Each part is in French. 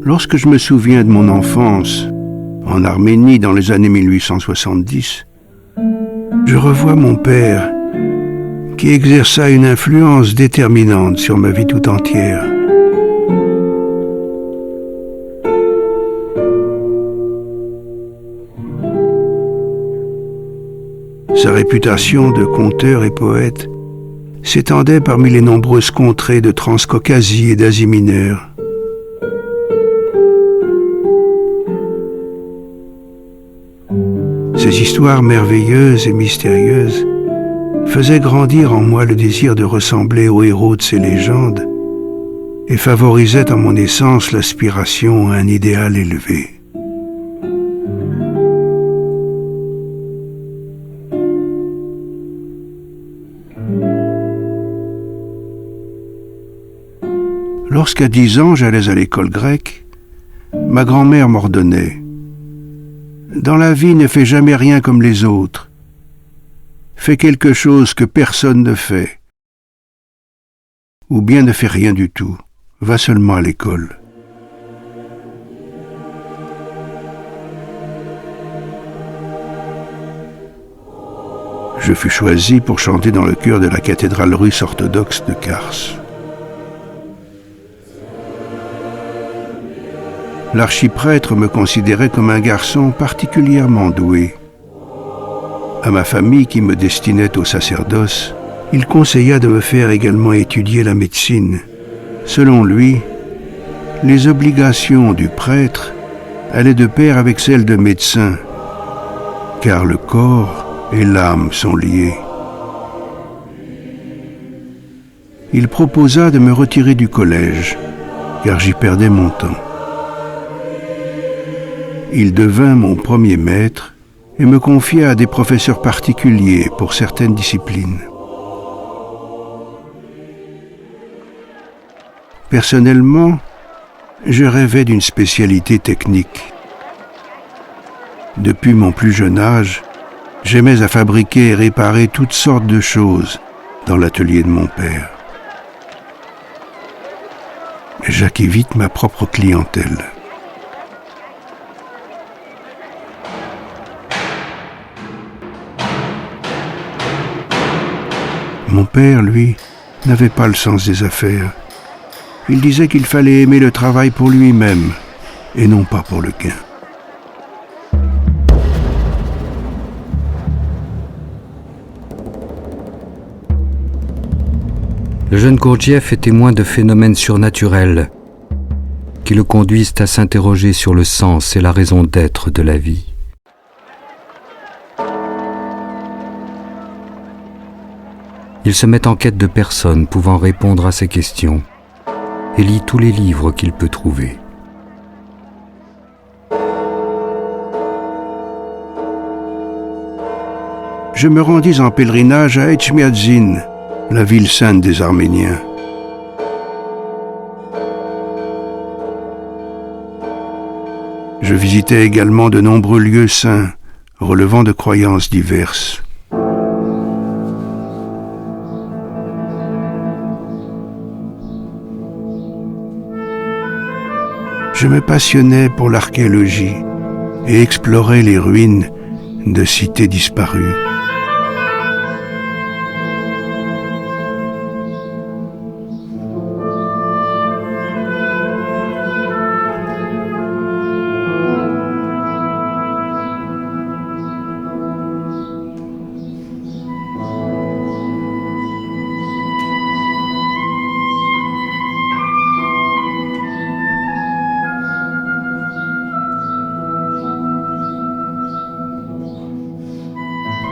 Lorsque je me souviens de mon enfance, en Arménie dans les années 1870, je revois mon père qui exerça une influence déterminante sur ma vie tout entière. Sa réputation de conteur et poète s'étendait parmi les nombreuses contrées de Transcaucasie et d'Asie mineure. Ces histoires merveilleuses et mystérieuses faisaient grandir en moi le désir de ressembler aux héros de ces légendes et favorisaient en mon essence l'aspiration à un idéal élevé. Lorsqu'à 10 ans j'allais à l'école grecque, ma grand-mère m'ordonnait: dans la vie, ne fais jamais rien comme les autres. Fais quelque chose que personne ne fait. Ou bien ne fais rien du tout. Va seulement à l'école. Je fus choisi pour chanter dans le chœur de la cathédrale russe orthodoxe de Kars. L'archiprêtre me considérait comme un garçon particulièrement doué. À ma famille qui me destinait au sacerdoce, il conseilla de me faire également étudier la médecine. Selon lui, les obligations du prêtre allaient de pair avec celles de médecin, car le corps et l'âme sont liés. Il proposa de me retirer du collège, car j'y perdais mon temps. Il devint mon premier maître et me confia à des professeurs particuliers pour certaines disciplines. Personnellement, je rêvais d'une spécialité technique. Depuis mon plus jeune âge, j'aimais à fabriquer et réparer toutes sortes de choses dans l'atelier de mon père. J'acquis vite ma propre clientèle. Mon père, lui, n'avait pas le sens des affaires. Il disait qu'il fallait aimer le travail pour lui-même et non pas pour le gain. Le jeune Gurdjieff est témoin de phénomènes surnaturels qui le conduisent à s'interroger sur le sens et la raison d'être de la vie. Il se met en quête de personnes pouvant répondre à ces questions et lit tous les livres qu'il peut trouver. Je me rendis en pèlerinage à Etchmiadzin, la ville sainte des Arméniens. Je visitais également de nombreux lieux saints, relevant de croyances diverses. Je me passionnais pour l'archéologie et explorais les ruines de cités disparues.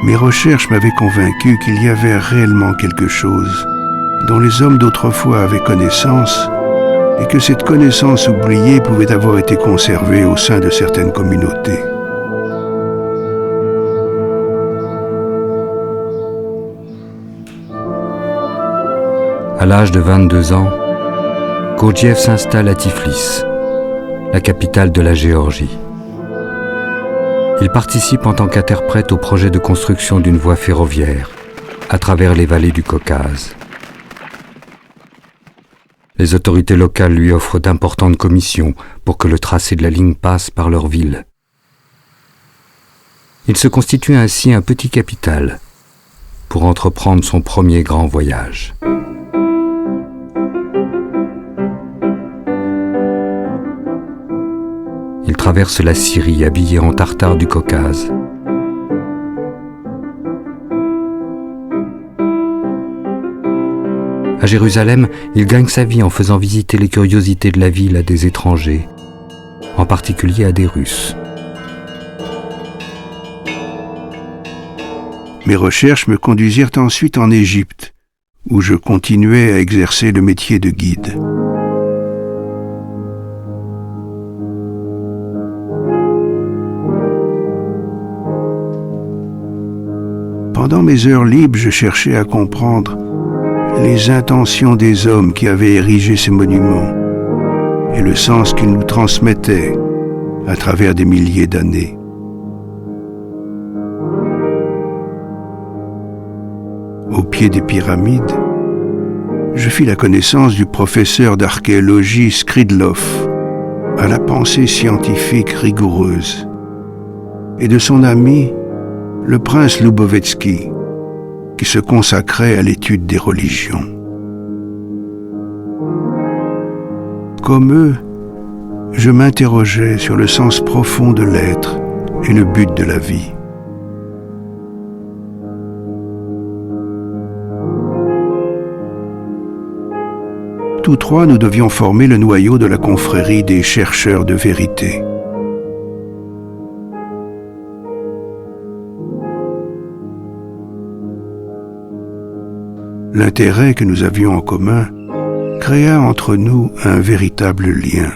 Mes recherches m'avaient convaincu qu'il y avait réellement quelque chose dont les hommes d'autrefois avaient connaissance et que cette connaissance oubliée pouvait avoir été conservée au sein de certaines communautés. À l'âge de 22 ans, Gurdjieff s'installe à Tiflis, la capitale de la Géorgie. Il participe en tant qu'interprète au projet de construction d'une voie ferroviaire à travers les vallées du Caucase. Les autorités locales lui offrent d'importantes commissions pour que le tracé de la ligne passe par leur ville. Il se constitue ainsi un petit capital pour entreprendre son premier grand voyage. Il traverse la Syrie habillé en tartare du Caucase. À Jérusalem, il gagne sa vie en faisant visiter les curiosités de la ville à des étrangers, en particulier à des Russes. Mes recherches me conduisirent ensuite en Égypte, où je continuais à exercer le métier de guide. Pendant mes heures libres, je cherchais à comprendre les intentions des hommes qui avaient érigé ces monuments et le sens qu'ils nous transmettaient à travers des milliers d'années. Au pied des pyramides, je fis la connaissance du professeur d'archéologie Skridlov, à la pensée scientifique rigoureuse, et de son ami, le prince Lubovetsky, qui se consacrait à l'étude des religions. Comme eux, je m'interrogeais sur le sens profond de l'être et le but de la vie. Tous trois, nous devions former le noyau de la confrérie des chercheurs de vérité. L'intérêt que nous avions en commun créa entre nous un véritable lien.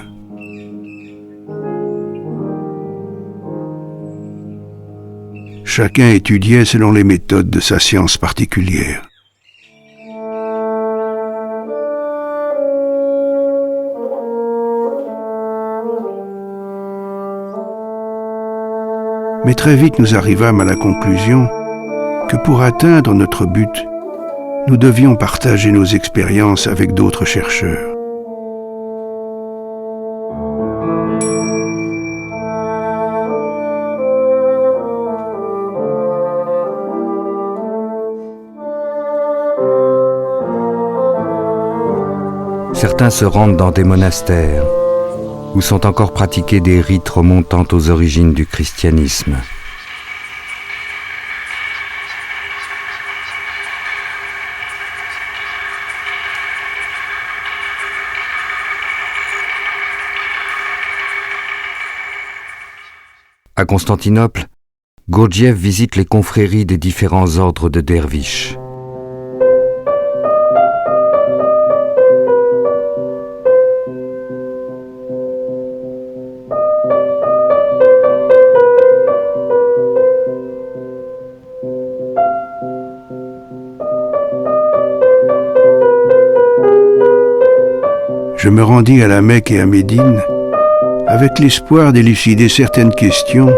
Chacun étudiait selon les méthodes de sa science particulière. Mais très vite nous arrivâmes à la conclusion que pour atteindre notre but, nous devions partager nos expériences avec d'autres chercheurs. Certains se rendent dans des monastères où sont encore pratiqués des rites remontant aux origines du christianisme. À Constantinople, Gurdjieff visite les confréries des différents ordres de derviches. Je me rendis à la Mecque et à Médine avec l'espoir d'élucider certaines questions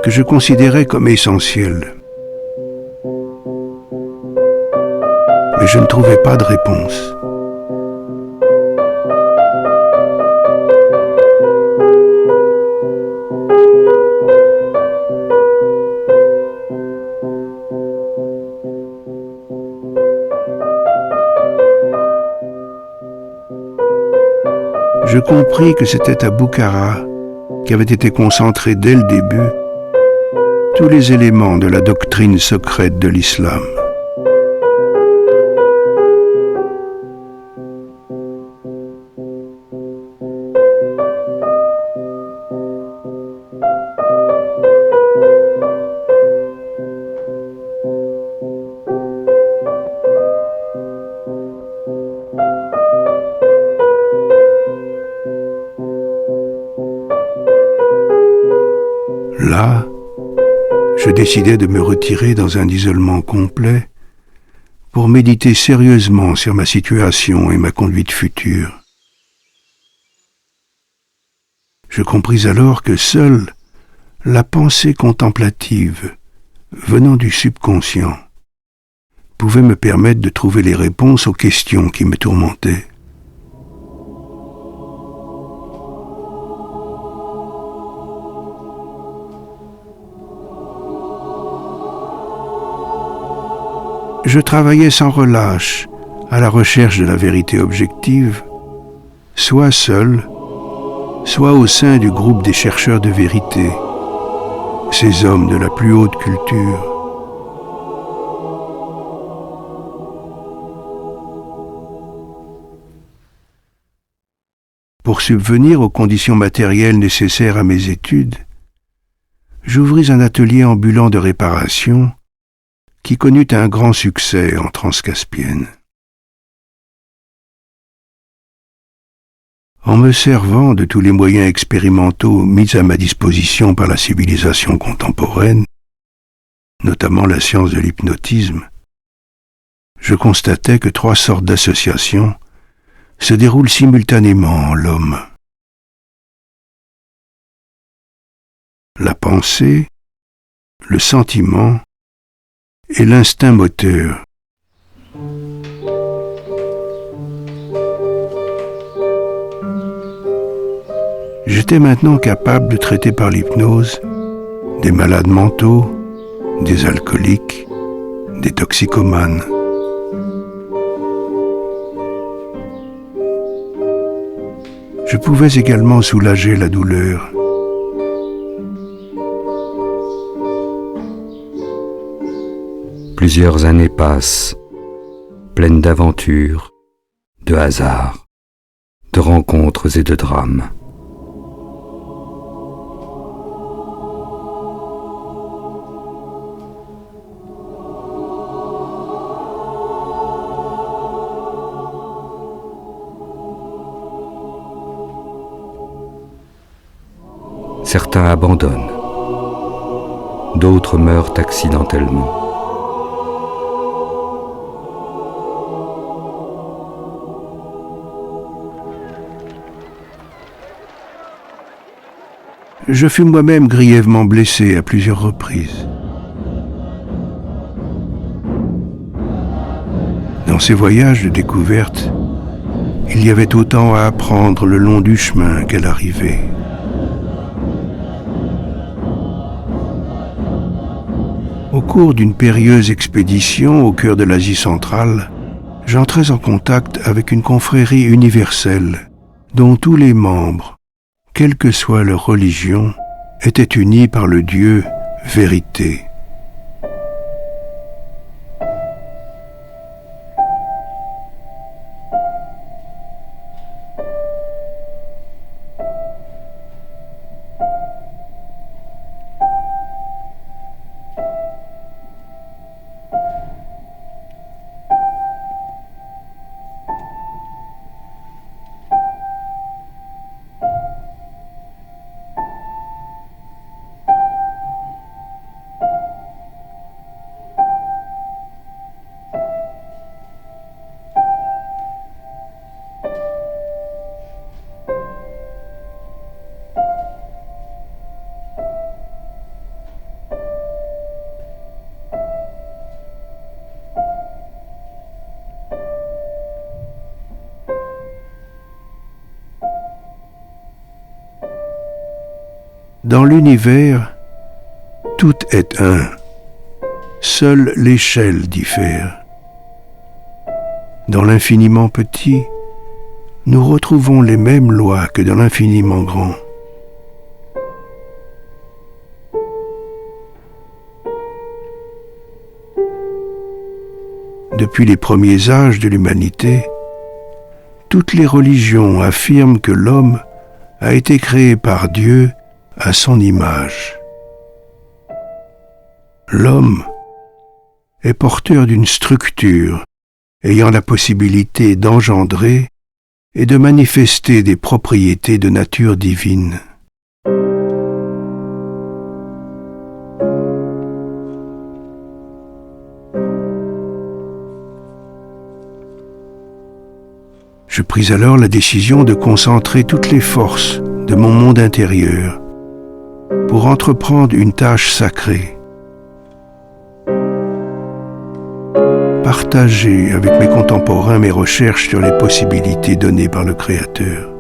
que je considérais comme essentielles. Mais je ne trouvais pas de réponse. Je compris que c'était à Boukhara qu'avaient été concentrés dès le début tous les éléments de la doctrine secrète de l'islam. Là, je décidai de me retirer dans un isolement complet pour méditer sérieusement sur ma situation et ma conduite future. Je compris alors que seule la pensée contemplative, venant du subconscient, pouvait me permettre de trouver les réponses aux questions qui me tourmentaient. Je travaillais sans relâche à la recherche de la vérité objective, soit seul, soit au sein du groupe des chercheurs de vérité, ces hommes de la plus haute culture. Pour subvenir aux conditions matérielles nécessaires à mes études, j'ouvris un atelier ambulant de réparation qui connut un grand succès en Transcaspienne. En me servant de tous les moyens expérimentaux mis à ma disposition par la civilisation contemporaine, notamment la science de l'hypnotisme, je constatais que 3 sortes d'associations se déroulent simultanément en l'homme. La pensée, le sentiment et l'instinct moteur. J'étais maintenant capable de traiter par l'hypnose des malades mentaux, des alcooliques, des toxicomanes. Je pouvais également soulager la douleur. Plusieurs années passent, pleines d'aventures, de hasards, de rencontres et de drames. Certains abandonnent, d'autres meurent accidentellement. Je fus moi-même grièvement blessé à plusieurs reprises. Dans ces voyages de découverte, il y avait autant à apprendre le long du chemin qu'à l'arrivée. Au cours d'une périlleuse expédition au cœur de l'Asie centrale, j'entrais en contact avec une confrérie universelle dont tous les membres, quelle que soit leur religion, étaient unis par le Dieu vérité. Dans l'univers, tout est un. Seule l'échelle diffère. Dans l'infiniment petit, nous retrouvons les mêmes lois que dans l'infiniment grand. Depuis les premiers âges de l'humanité, toutes les religions affirment que l'homme a été créé par Dieu à son image. L'homme est porteur d'une structure ayant la possibilité d'engendrer et de manifester des propriétés de nature divine. Je pris alors la décision de concentrer toutes les forces de mon monde intérieur pour entreprendre une tâche sacrée. Partager avec mes contemporains mes recherches sur les possibilités données par le Créateur.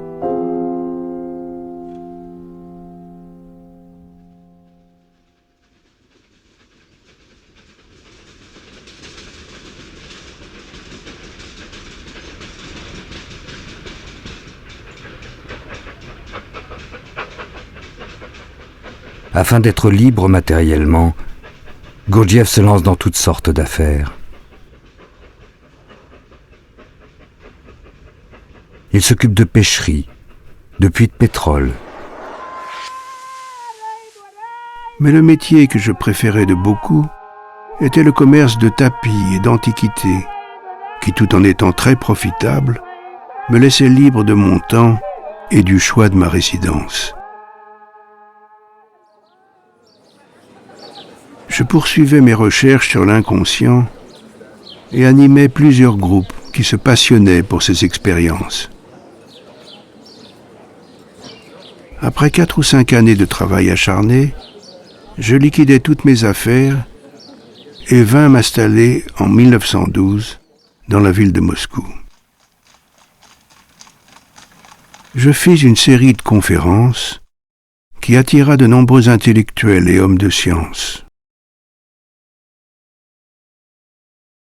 Afin d'être libre matériellement, Gurdjieff se lance dans toutes sortes d'affaires. Il s'occupe de pêcherie, de puits de pétrole. Mais le métier que je préférais de beaucoup était le commerce de tapis et d'antiquités, qui, tout en étant très profitable, me laissait libre de mon temps et du choix de ma résidence. Je poursuivais mes recherches sur l'inconscient et animais plusieurs groupes qui se passionnaient pour ces expériences. Après 4 ou 5 années de travail acharné, je liquidai toutes mes affaires et vins m'installer en 1912 dans la ville de Moscou. Je fis une série de conférences qui attira de nombreux intellectuels et hommes de science.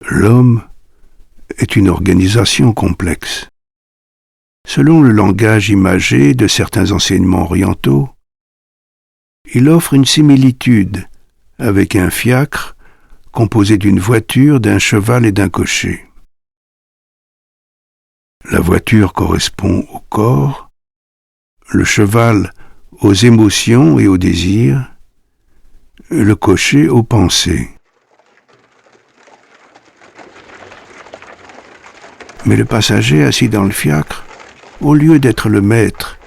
L'homme est une organisation complexe. Selon le langage imagé de certains enseignements orientaux, il offre une similitude avec un fiacre composé d'une voiture, d'un cheval et d'un cocher. La voiture correspond au corps, le cheval aux émotions et aux désirs, le cocher aux pensées. Mais le passager assis dans le fiacre, au lieu d'être le maître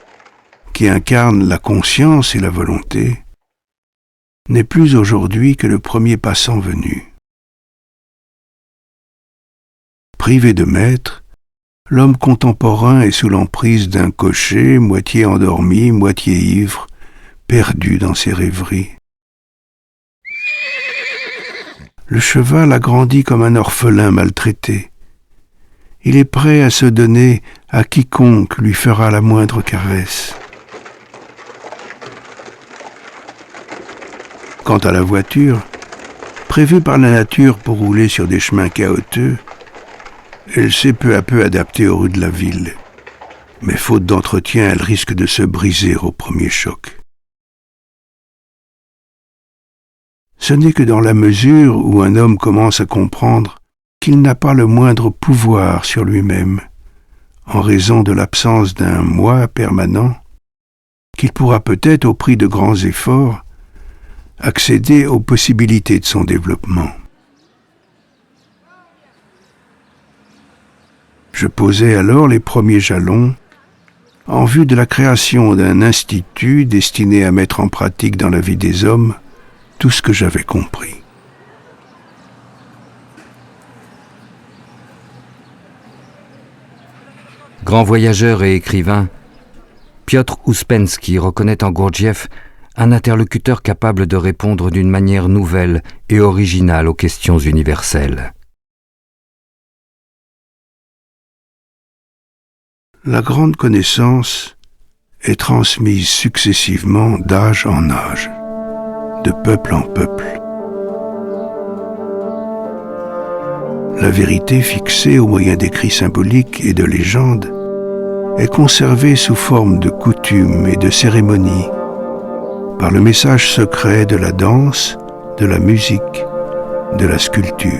qui incarne la conscience et la volonté, n'est plus aujourd'hui que le premier passant venu. Privé de maître, l'homme contemporain est sous l'emprise d'un cocher, moitié endormi, moitié ivre, perdu dans ses rêveries. Le cheval a grandi comme un orphelin maltraité. Il est prêt à se donner à quiconque lui fera la moindre caresse. Quant à la voiture, prévue par la nature pour rouler sur des chemins chaotiques, elle s'est peu à peu adaptée aux rues de la ville. Mais faute d'entretien, elle risque de se briser au premier choc. Ce n'est que dans la mesure où un homme commence à comprendre qu'il n'a pas le moindre pouvoir sur lui-même, en raison de l'absence d'un moi permanent, qu'il pourra peut-être, au prix de grands efforts, accéder aux possibilités de son développement. Je posais alors les premiers jalons en vue de la création d'un institut destiné à mettre en pratique dans la vie des hommes tout ce que j'avais compris. Grand voyageur et écrivain, Piotr Ouspensky reconnaît en Gurdjieff un interlocuteur capable de répondre d'une manière nouvelle et originale aux questions universelles. La grande connaissance est transmise successivement d'âge en âge, de peuple en peuple. La vérité fixée au moyen d'écrits symboliques et de légendes est conservée sous forme de coutumes et de cérémonies par le message secret de la danse, de la musique, de la sculpture.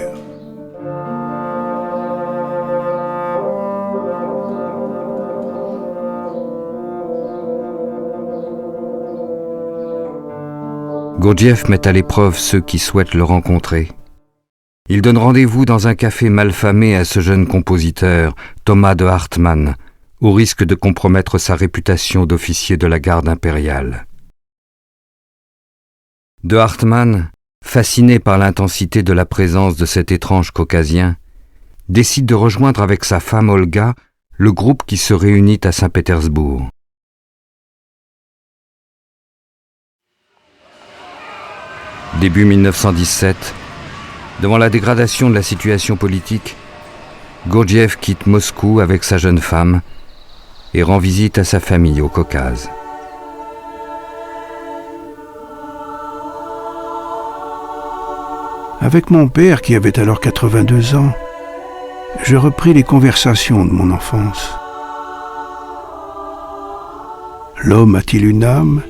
Gurdjieff met à l'épreuve ceux qui souhaitent le rencontrer. Il donne rendez-vous dans un café malfamé à ce jeune compositeur, Thomas de Hartmann, au risque de compromettre sa réputation d'officier de la garde impériale. De Hartmann, fasciné par l'intensité de la présence de cet étrange caucasien, décide de rejoindre avec sa femme Olga le groupe qui se réunit à Saint-Pétersbourg. Début 1917, devant la dégradation de la situation politique, Gurdjieff quitte Moscou avec sa jeune femme et rend visite à sa famille au Caucase. Avec mon père, qui avait alors 82 ans, je repris les conversations de mon enfance. L'homme a-t-il une âme?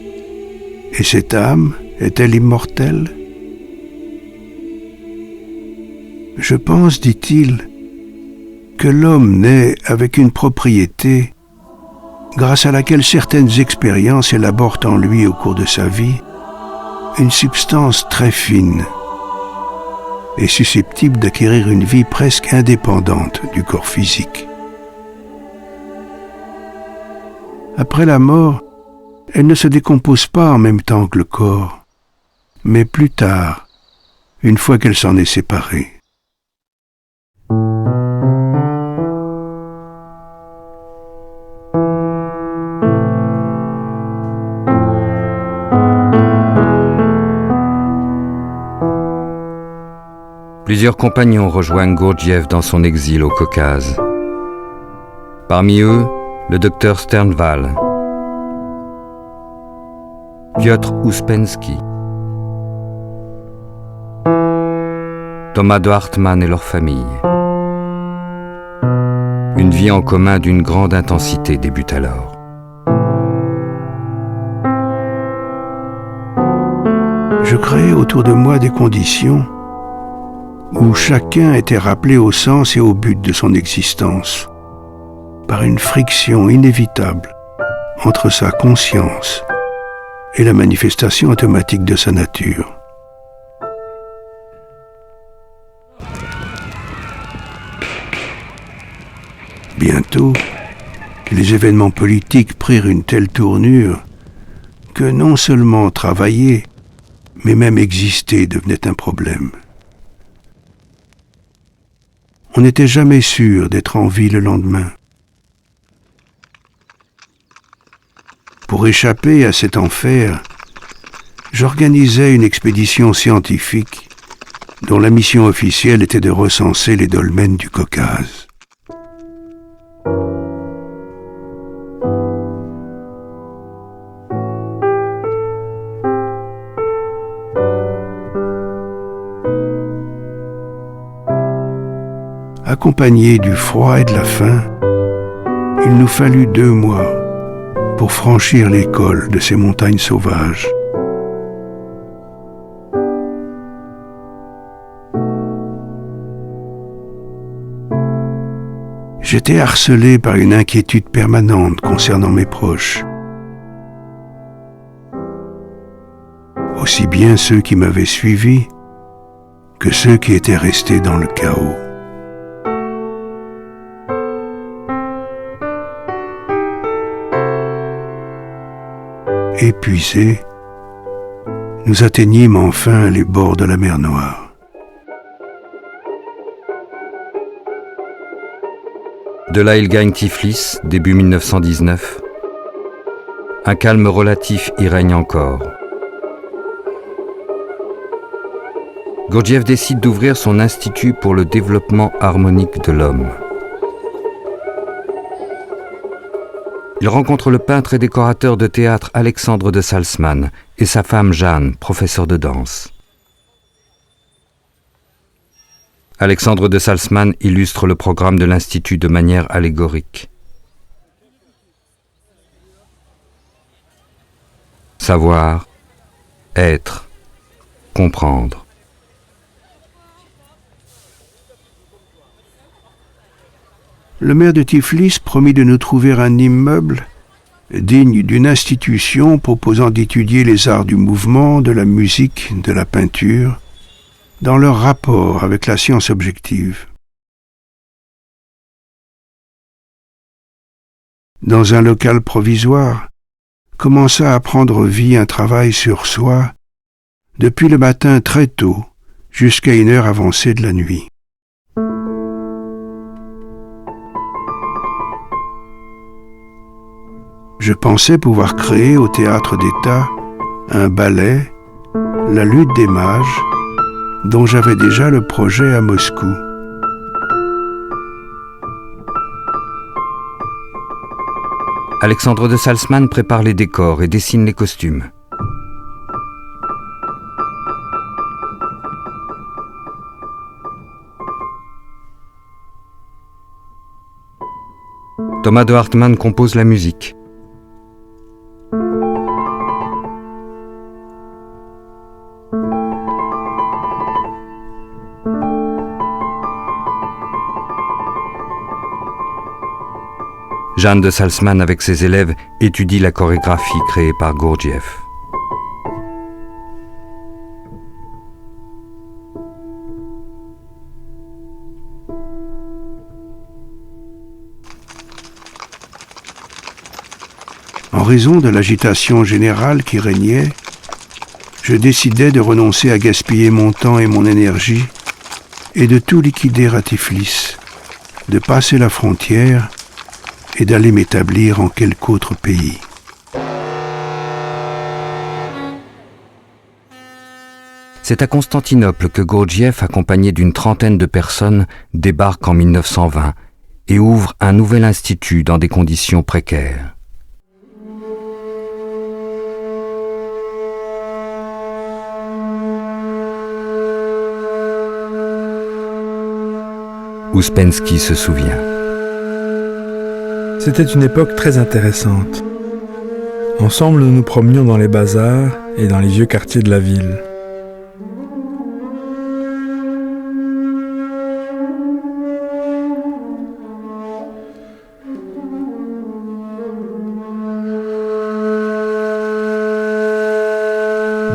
Et cette âme est-elle immortelle? Je pense, dit-il, que l'homme naît avec une propriété grâce à laquelle certaines expériences élaborent en lui au cours de sa vie une substance très fine et susceptible d'acquérir une vie presque indépendante du corps physique. Après la mort, elle ne se décompose pas en même temps que le corps, mais plus tard, une fois qu'elle s'en est séparée. Plusieurs compagnons rejoignent Gurdjieff dans son exil au Caucase. Parmi eux, le docteur Sternwall, Piotr Ouspensky, Thomas de Hartmann et leur famille. Une vie en commun d'une grande intensité débute alors. Je créais autour de moi des conditions où chacun était rappelé au sens et au but de son existence, par une friction inévitable entre sa conscience et la manifestation automatique de sa nature. Bientôt, les événements politiques prirent une telle tournure que non seulement travailler, mais même exister devenait un problème. On n'était jamais sûr d'être en vie le lendemain. Pour échapper à cet enfer, j'organisais une expédition scientifique dont la mission officielle était de recenser les dolmens du Caucase. Accompagnés du froid et de la faim, il nous fallut 2 mois pour franchir les cols de ces montagnes sauvages. J'étais harcelé par une inquiétude permanente concernant mes proches, aussi bien ceux qui m'avaient suivi que ceux qui étaient restés dans le chaos. Épuisés, nous atteignîmes enfin les bords de la mer Noire. De là, il gagne Tiflis, début 1919. Un calme relatif y règne encore. Gurdjieff décide d'ouvrir son institut pour le développement harmonique de l'homme. Il rencontre le peintre et décorateur de théâtre Alexandre de Salzmann et sa femme Jeanne, professeure de danse. Alexandre de Salzmann illustre le programme de l'Institut de manière allégorique. Savoir, être, comprendre. Le maire de Tiflis promit de nous trouver un immeuble digne d'une institution proposant d'étudier les arts du mouvement, de la musique, de la peinture, dans leur rapport avec la science objective. Dans un local provisoire, commença à prendre vie un travail sur soi, depuis le matin très tôt jusqu'à une heure avancée de la nuit. Je pensais pouvoir créer au théâtre d'État un ballet, La lutte des mages, dont j'avais déjà le projet à Moscou. Alexandre de Salzmann prépare les décors et dessine les costumes. Thomas de Hartmann compose la musique. Jeanne de Salzmann, avec ses élèves, étudie la chorégraphie créée par Gurdjieff. En raison de l'agitation générale qui régnait, je décidai de renoncer à gaspiller mon temps et mon énergie et de tout liquider à Tiflis, de passer la frontière et d'aller m'établir en quelque autre pays. C'est à Constantinople que Gurdjieff, accompagné d'une trentaine de personnes, débarque en 1920 et ouvre un nouvel institut dans des conditions précaires. Ouspensky se souvient. C'était une époque très intéressante. Ensemble, nous nous promenions dans les bazars et dans les vieux quartiers de la ville.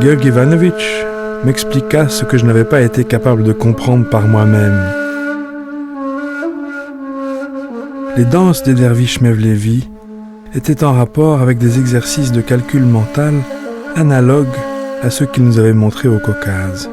Georg Ivanovitch m'expliqua ce que je n'avais pas été capable de comprendre par moi-même. Les danses des derviches Mevlevi étaient en rapport avec des exercices de calcul mental analogues à ceux qu'il nous avait montrés au Caucase.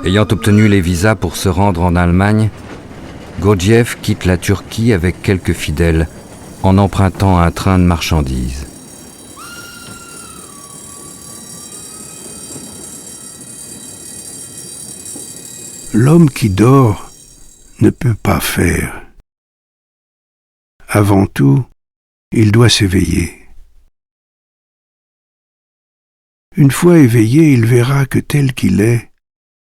Ayant obtenu les visas pour se rendre en Allemagne, Gurdjieff quitte la Turquie avec quelques fidèles en empruntant un train de marchandises. L'homme qui dort ne peut pas faire. Avant tout, il doit s'éveiller. Une fois éveillé, il verra que tel qu'il est,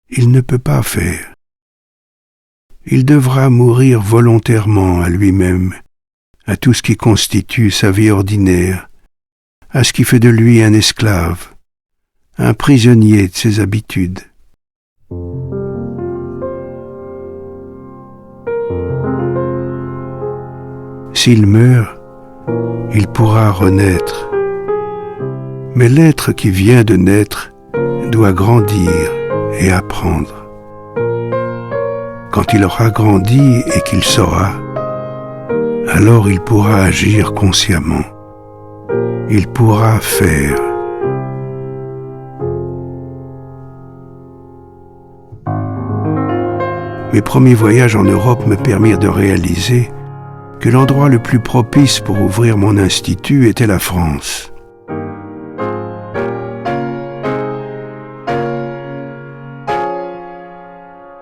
il ne peut pas faire. Il devra mourir volontairement à lui-même, à tout ce qui constitue sa vie ordinaire, à ce qui fait de lui un esclave, un prisonnier de ses habitudes. S'il meurt, il pourra renaître. Mais l'être qui vient de naître doit grandir et apprendre. Quand il aura grandi et qu'il saura, alors il pourra agir consciemment. Il pourra faire. Mes premiers voyages en Europe me permirent de réaliser que l'endroit le plus propice pour ouvrir mon institut était la France.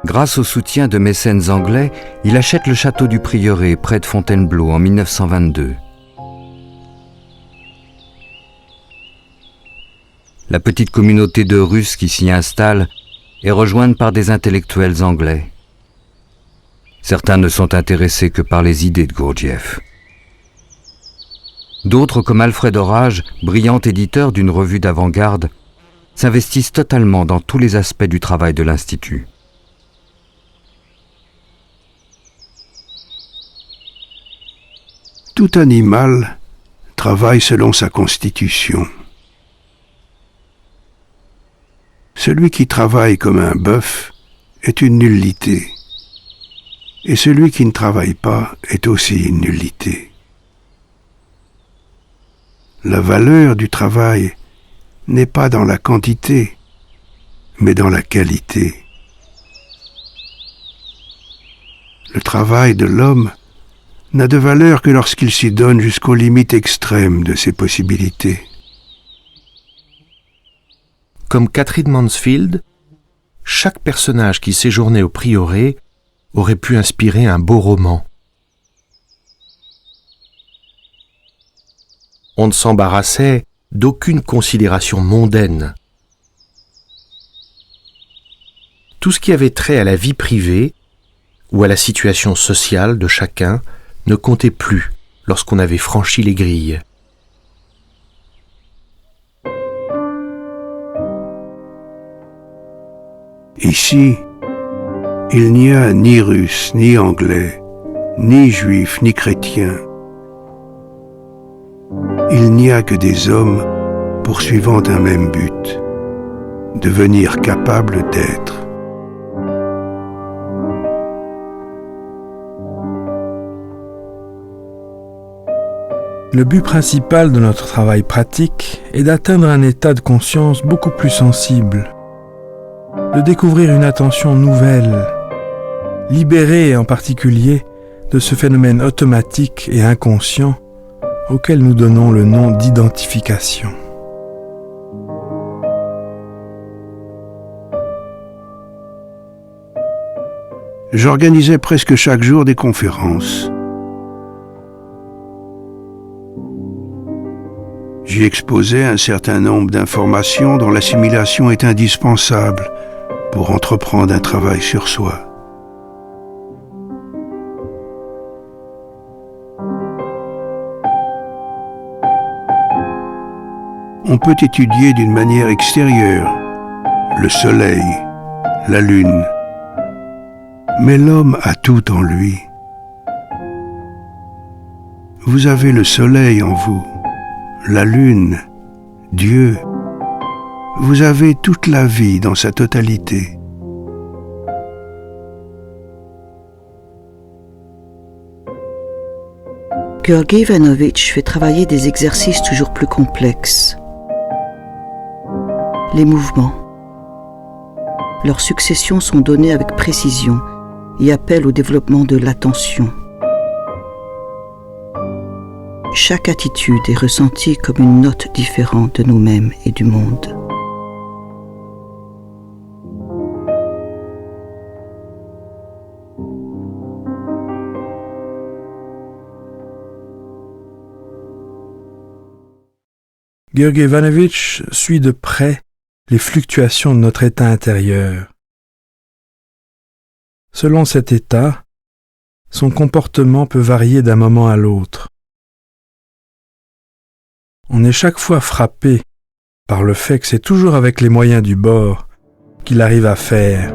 Grâce au soutien de mécènes anglais, il achète le château du Prieuré, près de Fontainebleau, en 1922. La petite communauté de Russes qui s'y installe est rejointe par des intellectuels anglais. Certains ne sont intéressés que par les idées de Gurdjieff. D'autres, comme Alfred Orage, brillant éditeur d'une revue d'avant-garde, s'investissent totalement dans tous les aspects du travail de l'Institut. Tout animal travaille selon sa constitution. Celui qui travaille comme un bœuf est une nullité. Et celui qui ne travaille pas est aussi une nullité. La valeur du travail n'est pas dans la quantité, mais dans la qualité. Le travail de l'homme n'a de valeur que lorsqu'il s'y donne jusqu'aux limites extrêmes de ses possibilités. Comme Catherine Mansfield, chaque personnage qui séjournait au prieuré aurait pu inspirer un beau roman. On ne s'embarrassait d'aucune considération mondaine. Tout ce qui avait trait à la vie privée ou à la situation sociale de chacun ne comptait plus lorsqu'on avait franchi les grilles. Ici, il n'y a ni Russe, ni Anglais, ni Juifs, ni chrétiens. Il n'y a que des hommes poursuivant un même but, devenir capables d'être. Le but principal de notre travail pratique est d'atteindre un état de conscience beaucoup plus sensible, de découvrir une attention nouvelle, libérée en particulier de ce phénomène automatique et inconscient auquel nous donnons le nom d'identification. J'organisais presque chaque jour des conférences. J'y exposais un certain nombre d'informations dont l'assimilation est indispensable pour entreprendre un travail sur soi. On peut étudier d'une manière extérieure le soleil, la lune, mais l'homme a tout en lui. Vous avez le soleil en vous, la lune, Dieu. Vous avez toute la vie dans sa totalité. Georgi Ivanovitch fait travailler des exercices toujours plus complexes. Les mouvements. Leurs successions sont données avec précision et appellent au développement de l'attention. Chaque attitude est ressentie comme une note différente de nous-mêmes et du monde. Georgi Ivanovitch suit de près les fluctuations de notre état intérieur. Selon cet état, son comportement peut varier d'un moment à l'autre. On est chaque fois frappé par le fait que c'est toujours avec les moyens du bord qu'il arrive à faire.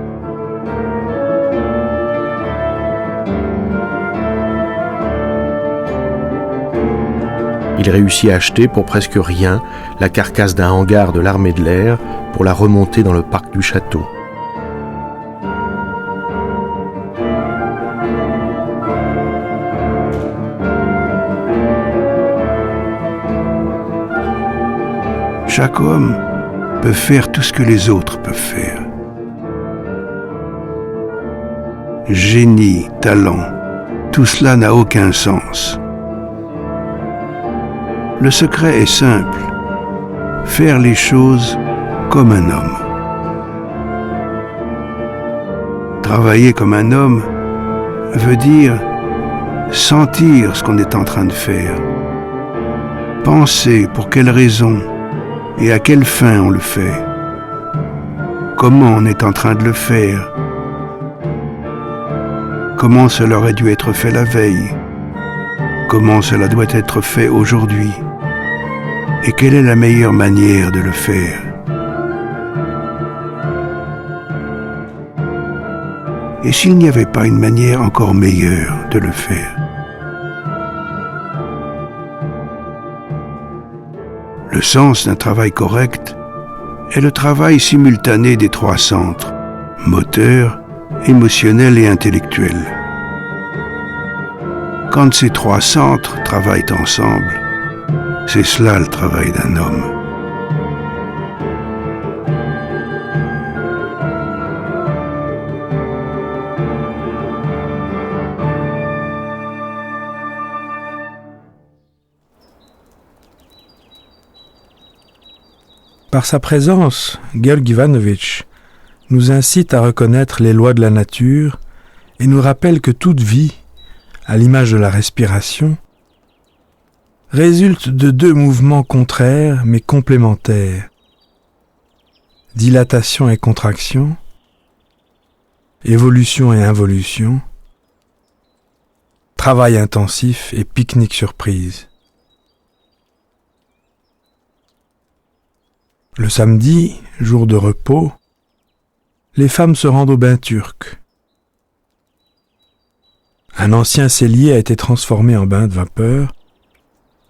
Il réussit à acheter pour presque rien la carcasse d'un hangar de l'armée de l'air pour la remonter dans le parc du château. Chaque homme peut faire tout ce que les autres peuvent faire. Génie, talent, tout cela n'a aucun sens. Le secret est simple, faire les choses comme un homme. Travailler comme un homme veut dire sentir ce qu'on est en train de faire, penser pour quelles raisons et à quelle fin on le fait, comment on est en train de le faire, comment cela aurait dû être fait la veille, comment cela doit être fait aujourd'hui, et quelle est la meilleure manière de le faire. Et s'il n'y avait pas une manière encore meilleure de le faire? Le sens d'un travail correct est le travail simultané des trois centres, moteur, émotionnel et intellectuel. Quand ces trois centres travaillent ensemble, c'est cela le travail d'un homme. Par sa présence, Georg Ivanovitch nous incite à reconnaître les lois de la nature et nous rappelle que toute vie, à l'image de la respiration, résulte de deux mouvements contraires mais complémentaires. Dilatation et contraction, évolution et involution, travail intensif et pique-nique surprise. Le samedi, jour de repos, les femmes se rendent au bain turc. Un ancien cellier a été transformé en bain de vapeur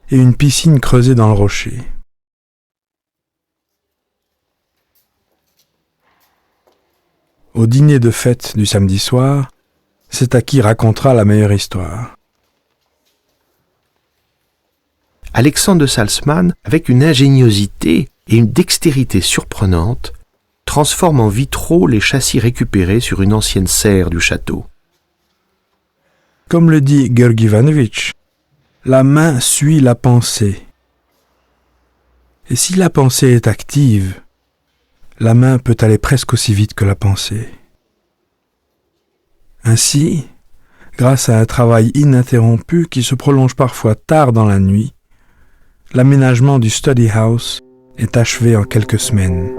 et une piscine creusée dans le rocher. Au dîner de fête du samedi soir, c'est à qui racontera la meilleure histoire. Alexandre de Salzmann, avec une ingéniosité et une dextérité surprenantes, transforme en vitraux les châssis récupérés sur une ancienne serre du château. Comme le dit Georg Ivanovitch, la main suit la pensée. Et si la pensée est active, la main peut aller presque aussi vite que la pensée. Ainsi, grâce à un travail ininterrompu qui se prolonge parfois tard dans la nuit, l'aménagement du study house est achevé en quelques semaines.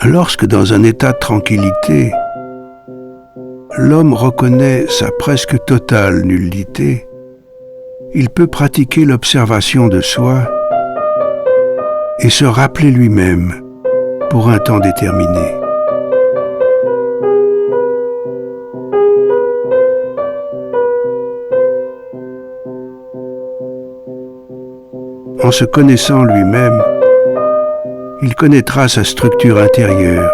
Lorsque dans un état de tranquillité, l'homme reconnaît sa presque totale nullité, il peut pratiquer l'observation de soi et se rappeler lui-même pour un temps déterminé. En se connaissant lui-même, il connaîtra sa structure intérieure.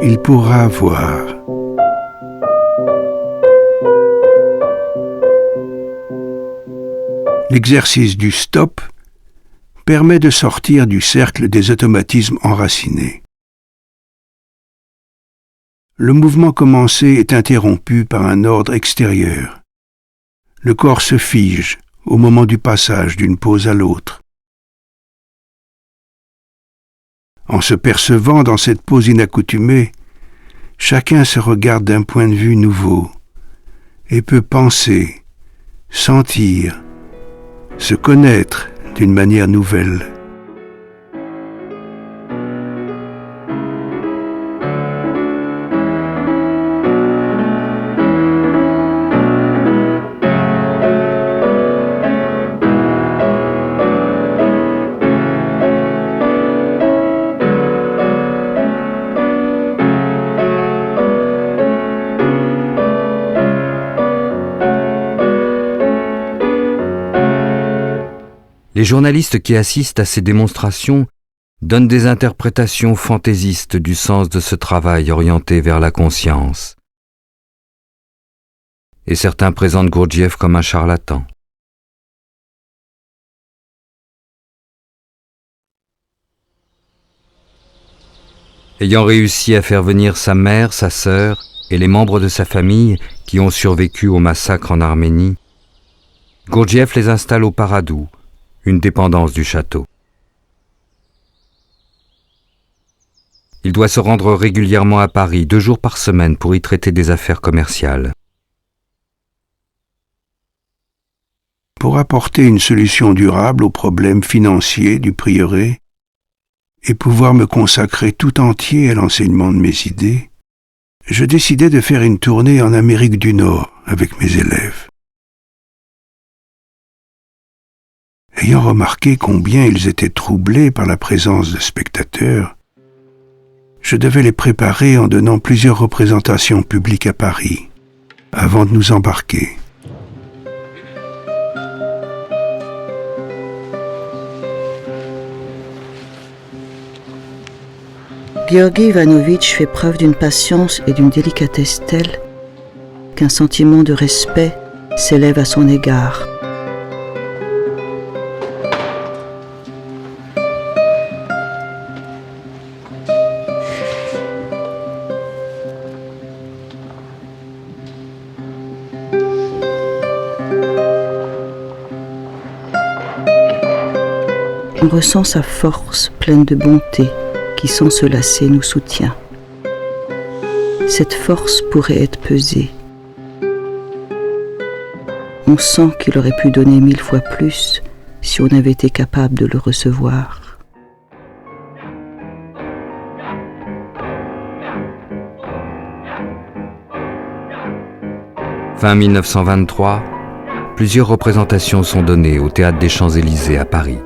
Il pourra voir. L'exercice du stop permet de sortir du cercle des automatismes enracinés. Le mouvement commencé est interrompu par un ordre extérieur. Le corps se fige au moment du passage d'une pose à l'autre. En se percevant dans cette pose inaccoutumée, chacun se regarde d'un point de vue nouveau et peut penser, sentir, se connaître d'une manière nouvelle. Les journalistes qui assistent à ces démonstrations donnent des interprétations fantaisistes du sens de ce travail orienté vers la conscience. Et certains présentent Gurdjieff comme un charlatan. Ayant réussi à faire venir sa mère, sa sœur et les membres de sa famille qui ont survécu au massacre en Arménie, Gurdjieff les installe au Paradou, une dépendance du château. Il doit se rendre régulièrement à Paris, 2 jours par semaine, pour y traiter des affaires commerciales. Pour apporter une solution durable aux problèmes financiers du prieuré et pouvoir me consacrer tout entier à l'enseignement de mes idées, je décidai de faire une tournée en Amérique du Nord avec mes élèves. Ayant remarqué combien ils étaient troublés par la présence de spectateurs, je devais les préparer en donnant plusieurs représentations publiques à Paris, avant de nous embarquer. Georgi Ivanovitch fait preuve d'une patience et d'une délicatesse telle qu'un sentiment de respect s'élève à son égard. On ressent sa force pleine de bonté qui sans se lasser nous soutient. Cette force pourrait être pesée. On sent qu'il aurait pu donner 1000 fois plus si on avait été capable de le recevoir. Fin 1923, plusieurs représentations sont données au Théâtre des Champs-Élysées à Paris.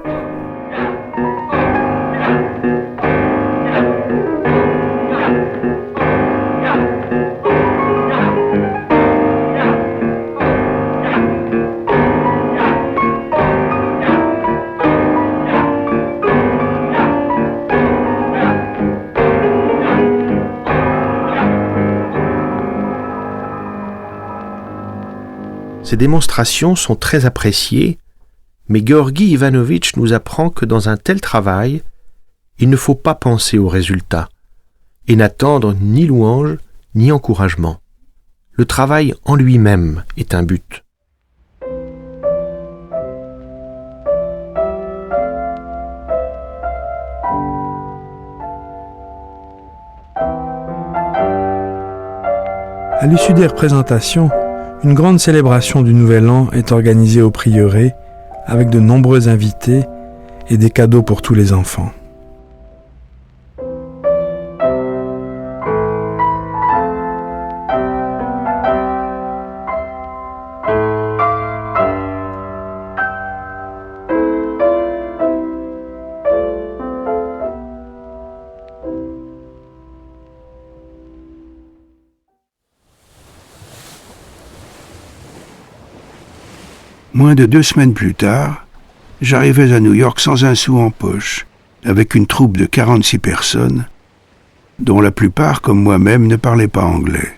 Ces démonstrations sont très appréciées, mais Georgi Ivanovitch nous apprend que dans un tel travail, il ne faut pas penser au résultat et n'attendre ni louange ni encouragement. Le travail en lui-même est un but. À l'issue des représentations, une grande célébration du Nouvel An est organisée au prieuré avec de nombreux invités et des cadeaux pour tous les enfants. Moins de 2 semaines plus tard, j'arrivais à New York sans un sou en poche, avec une troupe de 46 personnes, dont la plupart, comme moi-même, ne parlaient pas anglais.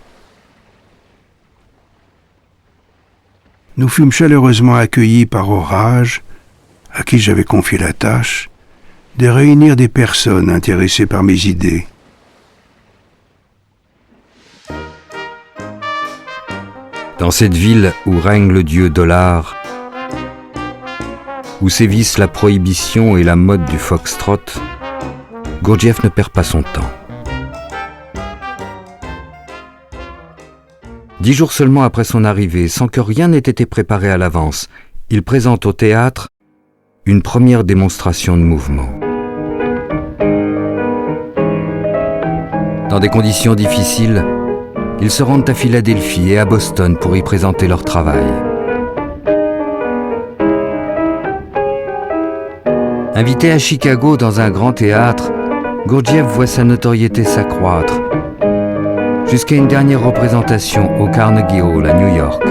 Nous fûmes chaleureusement accueillis par Orage, à qui j'avais confié la tâche de réunir des personnes intéressées par mes idées. Dans cette ville où règne le dieu dollar, où sévissent la prohibition et la mode du foxtrot, Gurdjieff ne perd pas son temps. 10 jours seulement après son arrivée, sans que rien n'ait été préparé à l'avance, il présente au théâtre une première démonstration de mouvement. Dans des conditions difficiles, ils se rendent à Philadelphie et à Boston pour y présenter leur travail. Invité à Chicago dans un grand théâtre, Gurdjieff voit sa notoriété s'accroître, jusqu'à une dernière représentation au Carnegie Hall à New York.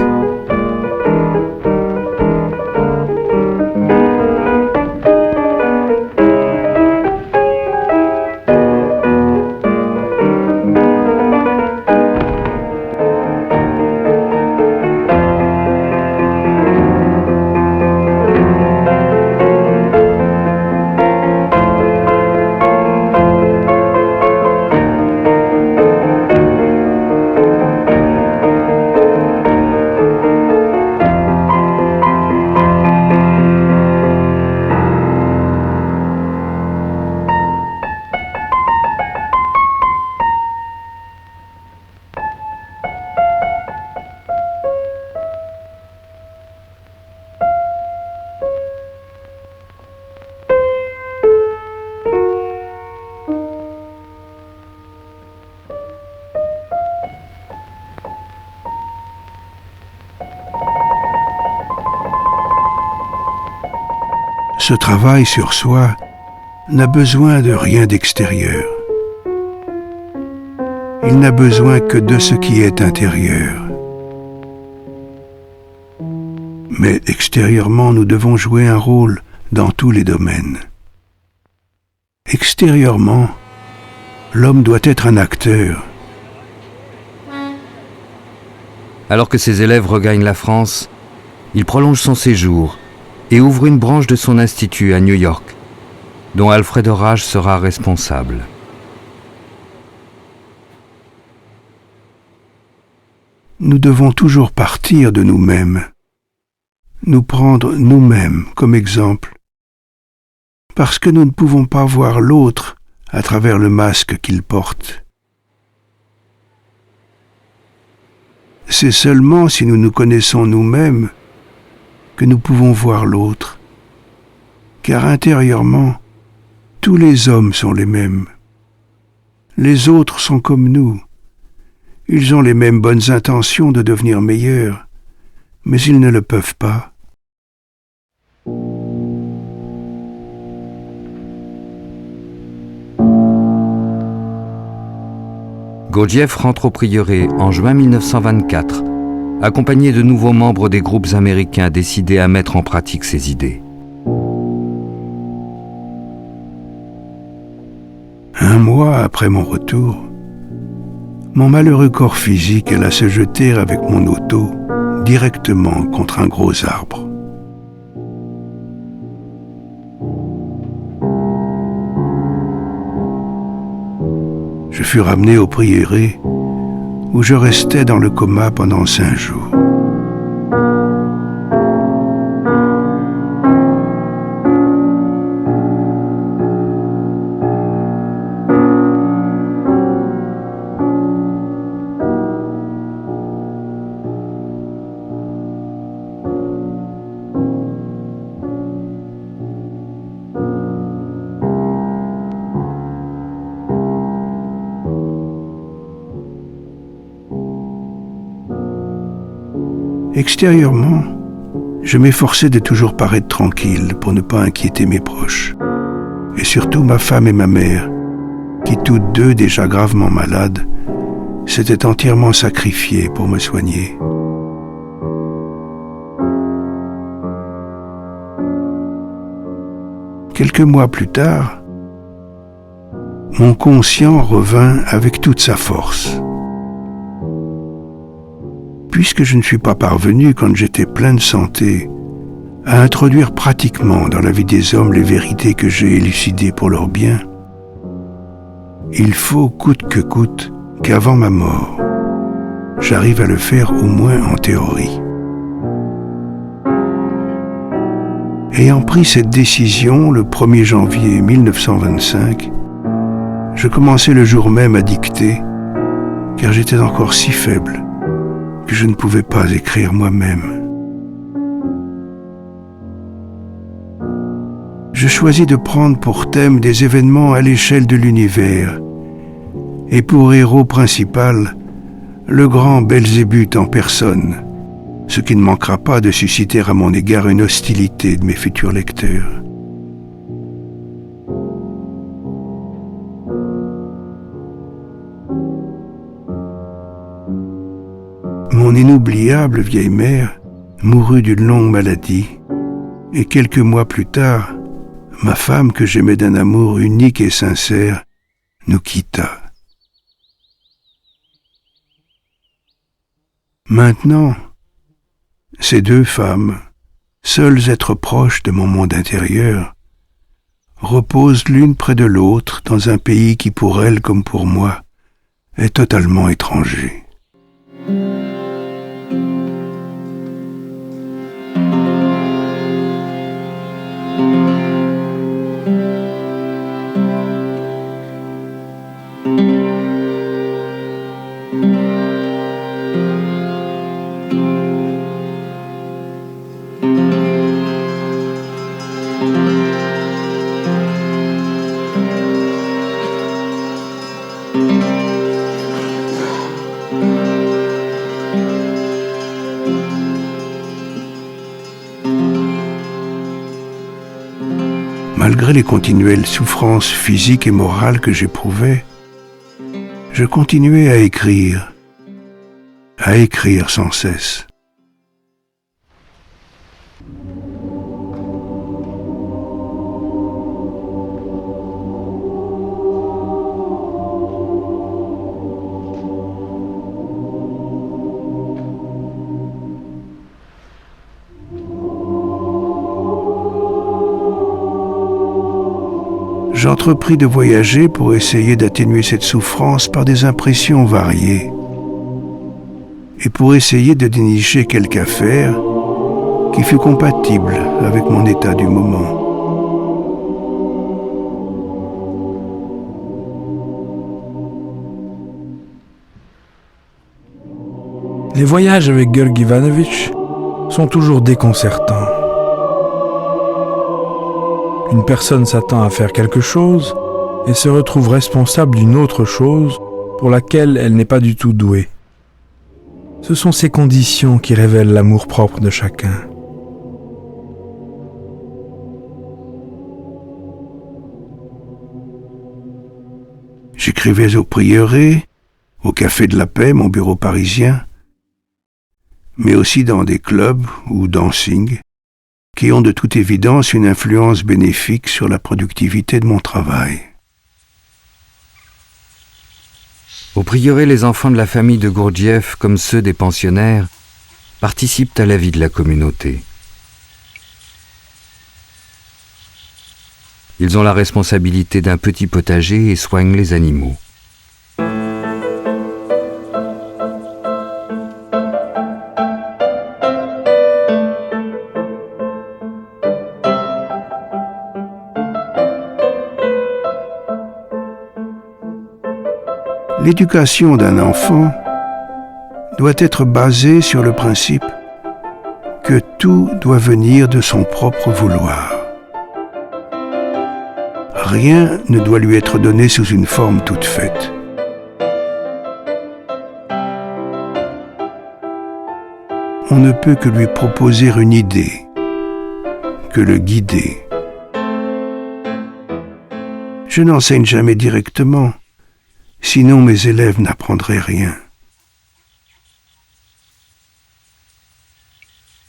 Ce travail sur soi n'a besoin de rien d'extérieur. Il n'a besoin que de ce qui est intérieur. Mais extérieurement, nous devons jouer un rôle dans tous les domaines. Extérieurement, l'homme doit être un acteur. Alors que ses élèves regagnent la France, il prolonge son séjour et ouvre une branche de son institut à New York, dont Alfred Orage sera responsable. Nous devons toujours partir de nous-mêmes, nous prendre nous-mêmes comme exemple, parce que nous ne pouvons pas voir l'autre à travers le masque qu'il porte. C'est seulement si nous nous connaissons nous-mêmes que nous pouvons voir l'autre, car intérieurement, tous les hommes sont les mêmes. Les autres sont comme nous. Ils ont les mêmes bonnes intentions de devenir meilleurs, mais ils ne le peuvent pas. Gurdjieff rentre au prieuré en juin 1924, accompagné de nouveaux membres des groupes américains décidés à mettre en pratique ses idées. Un mois après mon retour, mon malheureux corps physique alla se jeter avec mon auto directement contre un gros arbre. Je fus ramené au prieuré où je restais dans le coma pendant 5 jours. Extérieurement, je m'efforçais de toujours paraître tranquille pour ne pas inquiéter mes proches, et surtout ma femme et ma mère, qui toutes deux déjà gravement malades, s'étaient entièrement sacrifiées pour me soigner. Quelques mois plus tard, mon conscient revint avec toute sa force. Puisque je ne suis pas parvenu, quand j'étais plein de santé, à introduire pratiquement dans la vie des hommes les vérités que j'ai élucidées pour leur bien, il faut, coûte que coûte, qu'avant ma mort, j'arrive à le faire au moins en théorie. Ayant pris cette décision le 1er janvier 1925, je commençai le jour même à dicter, car j'étais encore si faible que je ne pouvais pas écrire moi-même. Je choisis de prendre pour thème des événements à l'échelle de l'univers, et pour héros principal, le grand Belzébuth en personne, ce qui ne manquera pas de susciter à mon égard une hostilité de mes futurs lecteurs. Mon inoubliable vieille mère mourut d'une longue maladie, et quelques mois plus tard, ma femme, que j'aimais d'un amour unique et sincère, nous quitta. Maintenant, ces 2 femmes, seuls êtres proches de mon monde intérieur, reposent l'une près de l'autre dans un pays qui, pour elles comme pour moi, est totalement étranger. Malgré les continuelles souffrances physiques et morales que j'éprouvais, je continuais à écrire sans cesse. j'entrepris de voyager pour essayer d'atténuer cette souffrance par des impressions variées et pour essayer de dénicher quelque affaire qui fût compatible avec mon état du moment. Les voyages avec Georg Ivanovitch sont toujours déconcertants. Une personne s'attend à faire quelque chose et se retrouve responsable d'une autre chose pour laquelle elle n'est pas du tout douée. Ce sont ces conditions qui révèlent l'amour-propre de chacun. J'écrivais au prieuré, au Café de la Paix, mon bureau parisien, mais aussi dans des clubs ou dancing, qui ont de toute évidence une influence bénéfique sur la productivité de mon travail. Au prieuré, les enfants de la famille de Gurdjieff, comme ceux des pensionnaires, participent à la vie de la communauté. Ils ont la responsabilité d'un petit potager et soignent les animaux. L'éducation d'un enfant doit être basée sur le principe que tout doit venir de son propre vouloir. Rien ne doit lui être donné sous une forme toute faite. On ne peut que lui proposer une idée, que le guider. Je n'enseigne jamais directement, sinon mes élèves n'apprendraient rien.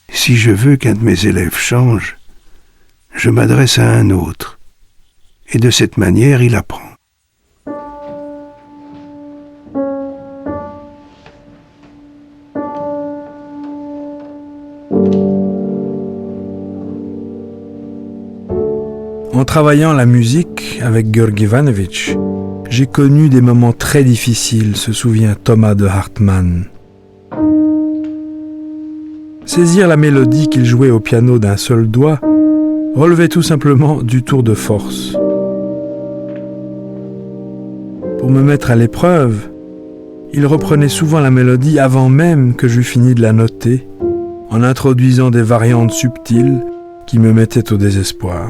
Si je veux qu'un de mes élèves change, je m'adresse à un autre, et de cette manière il apprend. En travaillant la musique avec Georg Ivanovitch, j'ai connu des moments très difficiles, se souvient Thomas de Hartmann. Saisir la mélodie qu'il jouait au piano d'un seul doigt relevait tout simplement du tour de force. Pour me mettre à l'épreuve, il reprenait souvent la mélodie avant même que j'eus fini de la noter, en introduisant des variantes subtiles qui me mettaient au désespoir.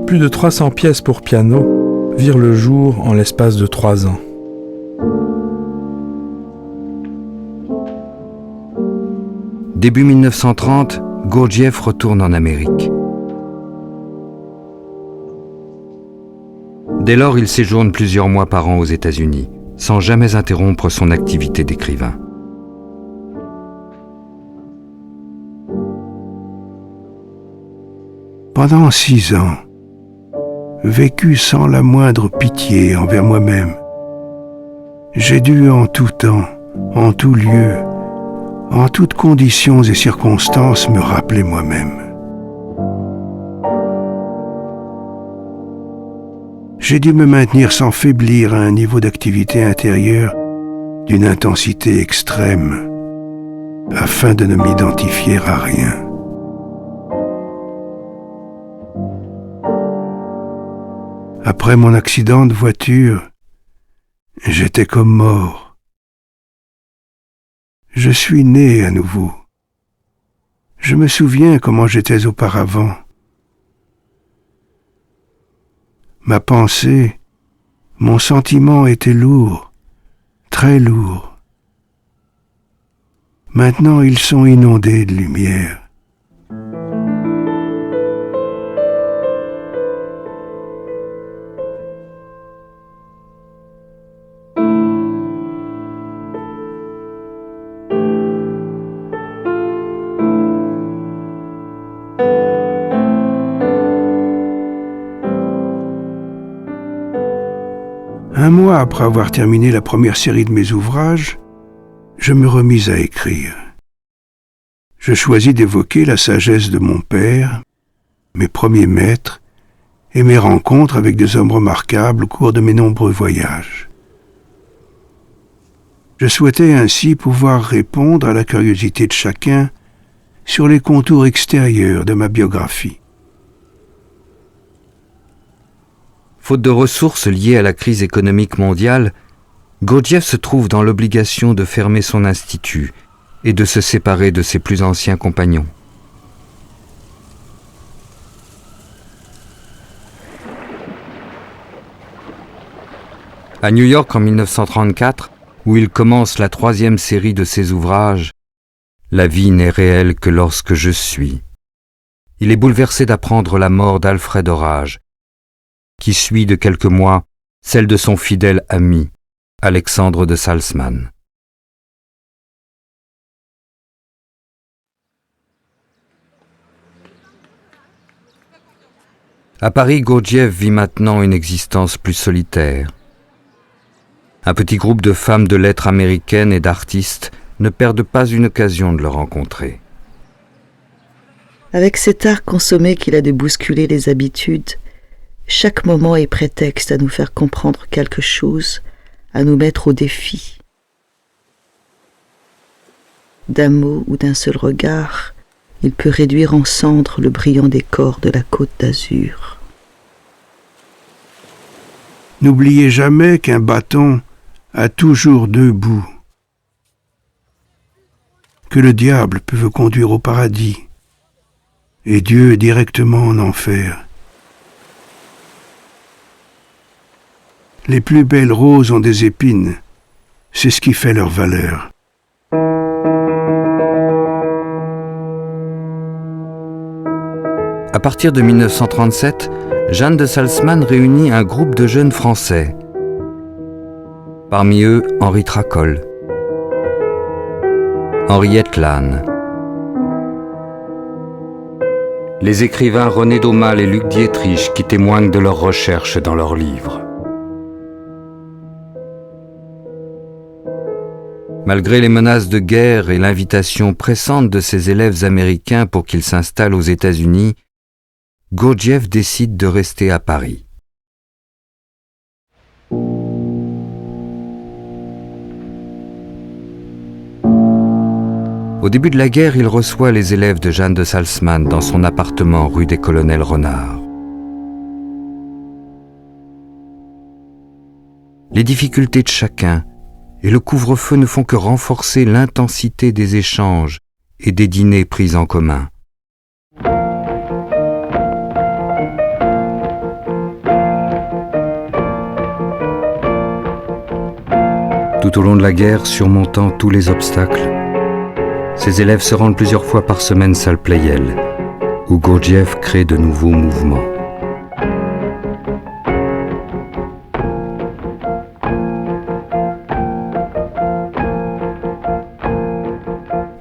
Plus de 300 pièces pour piano virent le jour en l'espace de 3 ans. Début 1930, Gurdjieff retourne en Amérique. Dès lors, il séjourne plusieurs mois par an aux États-Unis, sans jamais interrompre son activité d'écrivain. Pendant 6 ans, vécu sans la moindre pitié envers moi-même, j'ai dû en tout temps, en tout lieu, en toutes conditions et circonstances me rappeler moi-même. J'ai dû me maintenir sans faiblir à un niveau d'activité intérieure d'une intensité extrême, afin de ne m'identifier à rien. Après mon accident de voiture, j'étais comme mort. Je suis né à nouveau. Je me souviens comment j'étais auparavant. Ma pensée, mon sentiment était lourd, très lourd. Maintenant, ils sont inondés de lumière. Un mois après avoir terminé la première série de mes ouvrages, je me remis à écrire. je choisis d'évoquer la sagesse de mon père, mes premiers maîtres et mes rencontres avec des hommes remarquables au cours de mes nombreux voyages. Je souhaitais ainsi pouvoir répondre à la curiosité de chacun sur les contours extérieurs de ma biographie. Faute de ressources liées à la crise économique mondiale, Gurdjieff se trouve dans l'obligation de fermer son institut et de se séparer de ses plus anciens compagnons. À New York en 1934, où il commence la 3e série de ses ouvrages, La vie n'est réelle que lorsque je suis, il est bouleversé d'apprendre la mort d'Alfred Orage, qui suit de quelques mois celle de son fidèle ami, Alexandre de Salzmann. À Paris, Gurdjieff vit maintenant une existence plus solitaire. Un petit groupe de femmes de lettres américaines et d'artistes ne perdent pas une occasion de le rencontrer. Avec cet art consommé qu'il a de bousculer les habitudes, chaque moment est prétexte à nous faire comprendre quelque chose, à nous mettre au défi. D'un mot ou d'un seul regard, il peut réduire en cendres le brillant décor de la Côte d'Azur. N'oubliez jamais qu'un bâton a toujours 2 bouts, que le diable peut vous conduire au paradis et Dieu directement en enfer. Les plus belles roses ont des épines, c'est ce qui fait leur valeur. À partir de 1937, Jeanne de Salzmann réunit un groupe de jeunes Français. Parmi eux, Henri Tracol, Henriette Lannes, les écrivains René Daumal et Luc Dietrich qui témoignent de leurs recherches dans leurs livres. Malgré les menaces de guerre et l'invitation pressante de ses élèves américains pour qu'ils s'installent aux États-Unis, Gurdjieff décide de rester à Paris. Au début de la guerre, il reçoit les élèves de Jeanne de Salzmann dans son appartement rue des Colonels Renard. Les difficultés de chacun et le couvre-feu ne font que renforcer l'intensité des échanges et des dîners pris en commun. Tout au long de la guerre, surmontant tous les obstacles, ses élèves se rendent plusieurs fois par semaine salle Pleyel, où Gurdjieff crée de nouveaux mouvements.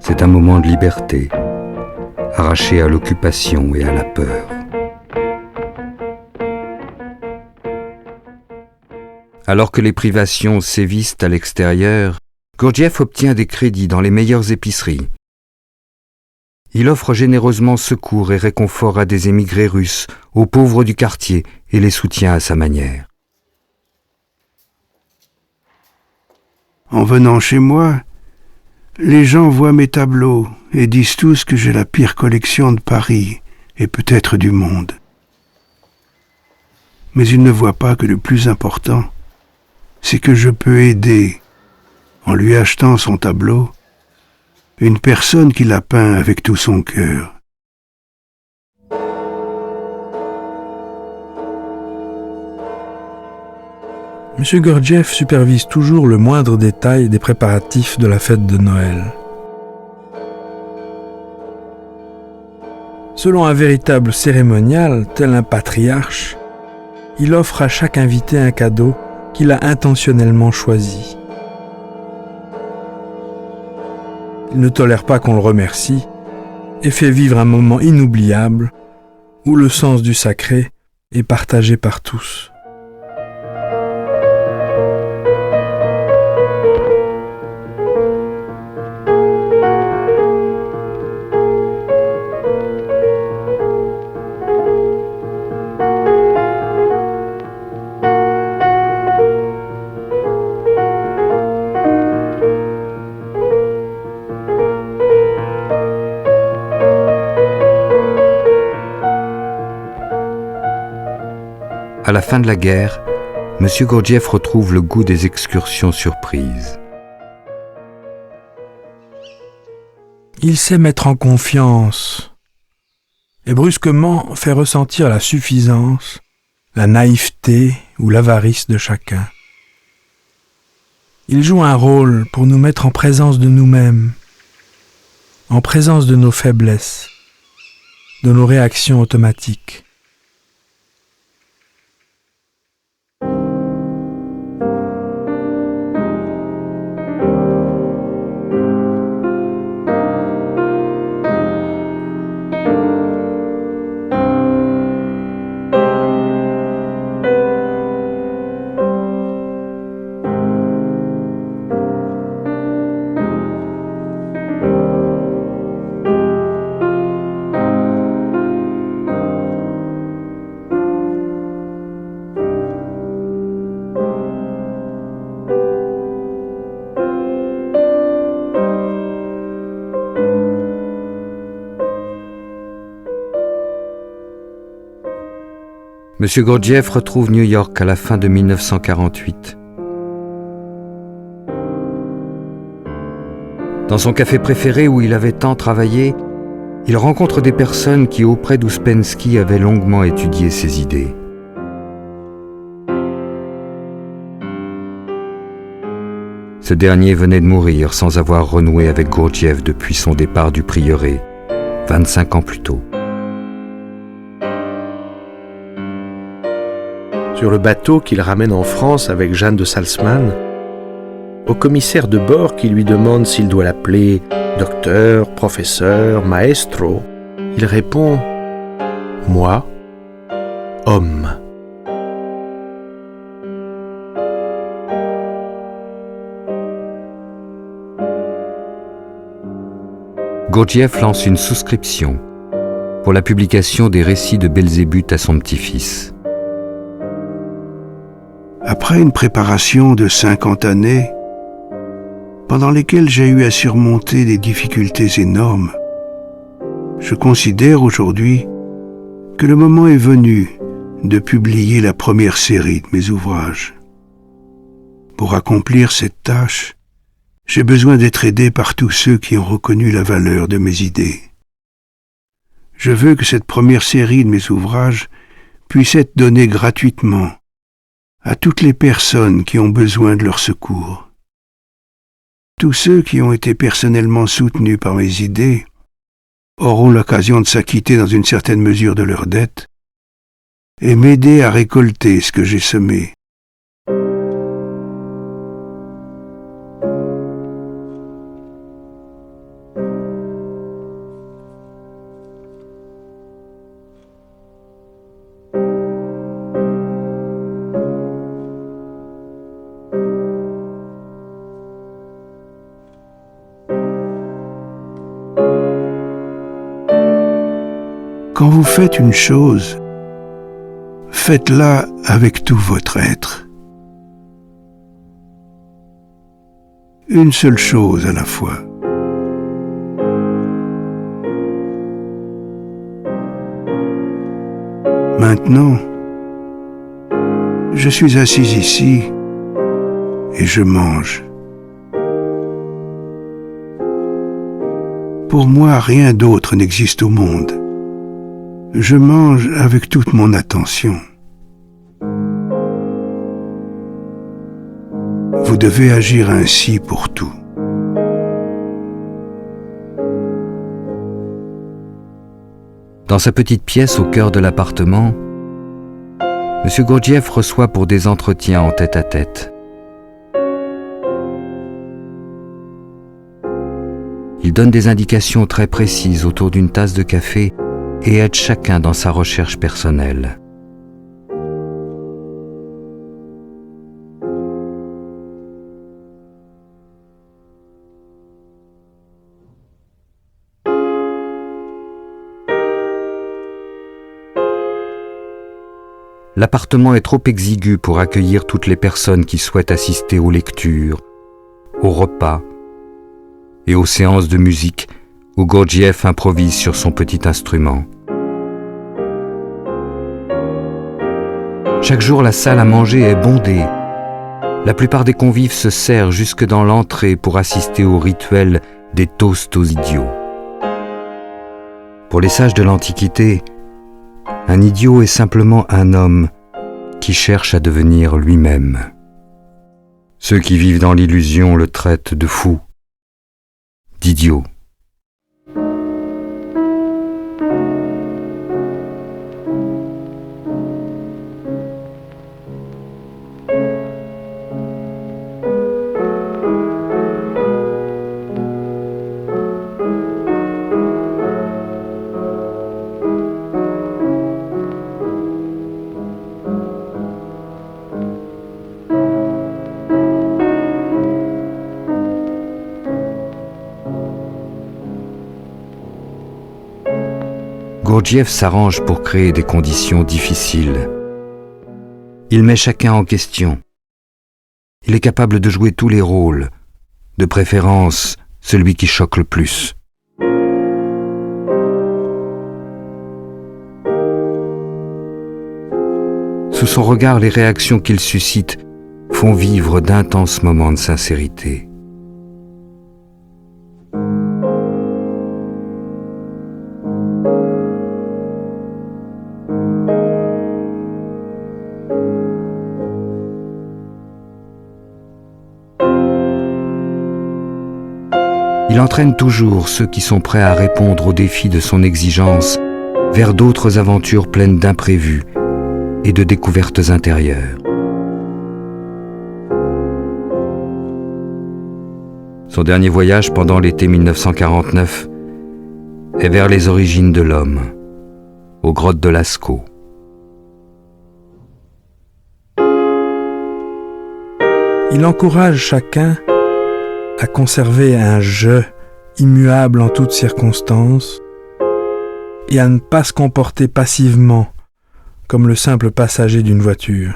C'est un moment de liberté, arraché à l'occupation et à la peur. Alors que les privations sévissent à l'extérieur, Gurdjieff obtient des crédits dans les meilleures épiceries. Il offre généreusement secours et réconfort à des émigrés russes, aux pauvres du quartier, et les soutient à sa manière. En venant chez moi, les gens voient mes tableaux et disent tous que j'ai la pire collection de Paris et peut-être du monde. Mais ils ne voient pas que le plus important, c'est que je peux aider, en lui achetant son tableau, une personne qui l'a peint avec tout son cœur. M. Gurdjieff supervise toujours le moindre détail des préparatifs de la fête de Noël. Selon un véritable cérémonial, tel un patriarche, il offre à chaque invité un cadeau qu'il a intentionnellement choisi. Il ne tolère pas qu'on le remercie et fait vivre un moment inoubliable où le sens du sacré est partagé par tous. À la fin de la guerre, M. Gurdjieff retrouve le goût des excursions surprises. Il sait mettre en confiance et brusquement fait ressentir la suffisance, la naïveté ou l'avarice de chacun. Il joue un rôle pour nous mettre en présence de nous-mêmes, en présence de nos faiblesses, de nos réactions automatiques. M. Gurdjieff retrouve New York à la fin de 1948. Dans son café préféré où il avait tant travaillé, il rencontre des personnes qui, auprès d'Ouspensky, avaient longuement étudié ses idées. Ce dernier venait de mourir sans avoir renoué avec Gurdjieff depuis son départ du prieuré, 25 ans plus tôt. Sur le bateau qu'il ramène en France avec Jeanne de Salzmann, au commissaire de bord qui lui demande s'il doit l'appeler docteur, professeur, maestro, il répond « Moi, homme ». Gurdjieff lance une souscription pour la publication des récits de Belzébuth à son petit-fils. Après une préparation de 50 années, pendant lesquelles j'ai eu à surmonter des difficultés énormes, je considère aujourd'hui que le moment est venu de publier la première série de mes ouvrages. Pour accomplir cette tâche, j'ai besoin d'être aidé par tous ceux qui ont reconnu la valeur de mes idées. Je veux que cette première série de mes ouvrages puisse être donnée gratuitement à toutes les personnes qui ont besoin de leur secours. Tous ceux qui ont été personnellement soutenus par mes idées auront l'occasion de s'acquitter dans une certaine mesure de leurs dettes et m'aider à récolter ce que j'ai semé. Quand vous faites une chose, faites-la avec tout votre être. Une seule chose à la fois. Maintenant, je suis assis ici et je mange. Pour moi, rien d'autre n'existe au monde. Je mange avec toute mon attention. Vous devez agir ainsi pour tout. Dans sa petite pièce au cœur de l'appartement, M. Gurdjieff reçoit pour des entretiens en tête-à-tête. Il donne des indications très précises autour d'une tasse de café et aide chacun dans sa recherche personnelle. L'appartement est trop exigu pour accueillir toutes les personnes qui souhaitent assister aux lectures, aux repas et aux séances de musique où Gurdjieff improvise sur son petit instrument. Chaque jour, la salle à manger est bondée. La plupart des convives se serrent jusque dans l'entrée pour assister au rituel des toasts aux idiots. Pour les sages de l'Antiquité, un idiot est simplement un homme qui cherche à devenir lui-même. Ceux qui vivent dans l'illusion le traitent de fou, d'idiot. Gurdjieff s'arrange pour créer des conditions difficiles. Il met chacun en question. Il est capable de jouer tous les rôles, de préférence celui qui choque le plus. Sous son regard, les réactions qu'il suscite font vivre d'intenses moments de sincérité. Il entraîne toujours ceux qui sont prêts à répondre aux défis de son exigence vers d'autres aventures pleines d'imprévus et de découvertes intérieures. Son dernier voyage pendant l'été 1949 est vers les origines de l'homme, aux grottes de Lascaux. Il encourage chacun à conserver un « je » immuable en toutes circonstances et à ne pas se comporter passivement comme le simple passager d'une voiture.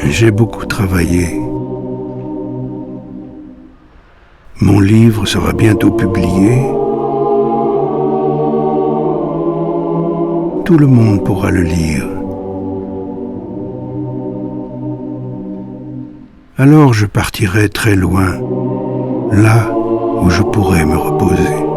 J'ai beaucoup travaillé. Mon livre sera bientôt publié. Tout le monde pourra le lire. Alors je partirai très loin, là où je pourrai me reposer.